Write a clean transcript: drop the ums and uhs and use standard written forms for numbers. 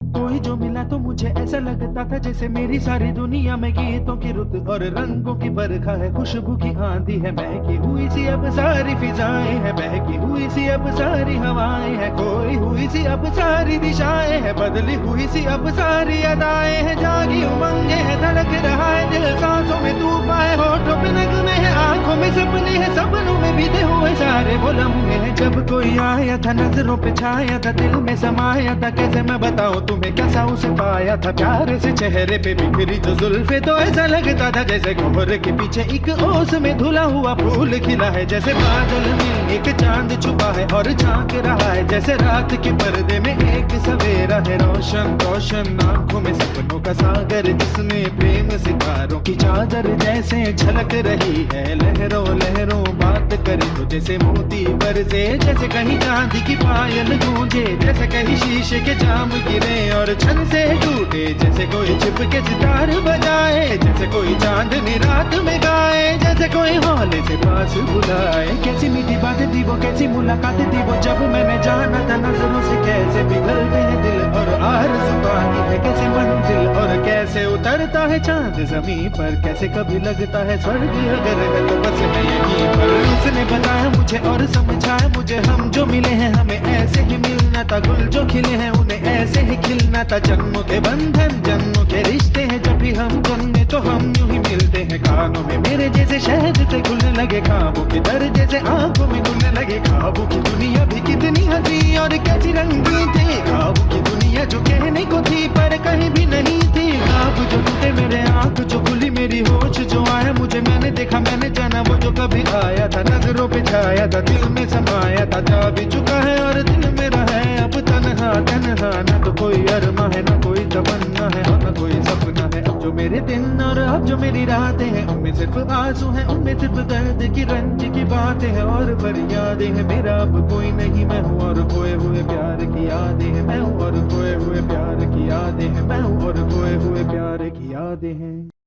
कोई जो मिला तो मुझे ऐसा लगता था जैसे मेरी सारी दुनिया में गीतों की रुत और रंगों की बरखा है, खुशबू की आंधी है, बहकी हुई सी अब सारी फिजाएं हैं, बहकी हुई सी अब सारी हवाएं हैं, खोई हुई सी अब सारी दिशाएं हैं, बदली हुई सी अब सारी अदाएं हैं, जागी उमंगे है, धड़क रहा है दिल, सांसों में तूफान है, होठों पे नगमे है, आंखों में सपने हैं, सपनों में बीते हुए सारे वो लम्हे हैं। जब कोई आया था नजरों पे छाया था, दिल में समाया था, कैसे मैं बताऊं तुम्हें कैसा उसे पाया था, प्यार से चेहरे पे बिखरी जो जुल्फे, तो ऐसा लगता था जैसे कोहरे के पीछे एक ओस में धुला हुआ फूल खिला है, जैसे बादल में एक चांद छुपा है और झांक रहा है, जैसे रात के पर्दे में एक सवेरा है, रोशन रोशन आंखों में सपनों का सागर, जिसमें प्रेम सितारों की चादर जैसे झलक रही है, लहरों लहरों बात करे तो जैसे मोती बरसे, जैसे कहीं चांदी की पायल गूंजे, जैसे कहीं शीशे के जाम गिरे और छन से टूटे, जैसे कोई छिप के सितार बजाए, जैसे कोई चांदनी रात में गाए, जैसे कोई हौले से पास बुलाए। कैसी मीठी बातें थी वो, कैसी मुलाकातें थी वो, जब मैंने जाना था नजरों से कैसे पिघलते हैं दिल और आरज़ू पाती है कैसे मंजिल, और कैसे उतरता है चांद जमीन पर, कैसे कभी लगता है स्वर्ग अगर है तो बस मैं यहीं पर। उसने बताया मुझे और समझाया मुझे, हम जो मिले हैं हमें ऐसे ही मिलना था, गुल जो खिले हैं उन्हें ऐसे ही खिलना था, जन्मों के बंधन जन्मों के रिश्ते हैं, जब भी हम जन्मे तो हम यूं ही मिलते हैं, कानों में मेरे जैसे शहद से घुलने लगे ख्वाबों के दर, जैसे आंखों में घुलने लगे ख्वाबों की दुनिया भी कितनी हंसी और कैसी रंगी थी, ख्वाबों की दुनिया जो कहने को थी पर कहीं भी नहीं थी, ख्वाब जो टूटे मेरे आंख जो खुली मेरी होश जो आया मुझे, मैंने देखा मैंने जाना वो जो कभी आया था, नजरों पे छाया था दिल में समाया था, जा भी चुका है और दिल मेरा है अब तन्हा तन्हा, ना तो कोई अरमा है ना कोई तमन्ना है और ना कोई सपना है, अब जो मेरे दिन और अब जो मेरी रातें हैं उनमें सिर्फ आंसू हैं, उनमें सिर्फ दर्द की रंज की बातें हैं और फरियादें हैं, मेरा अब कोई नहीं मैं हूँ और खोए हुए प्यार की यादें हैं, मैं हूँ और खोए हुए प्यार की यादें हैं, मैं हूँ और खोए हुए प्यार की यादें हैं।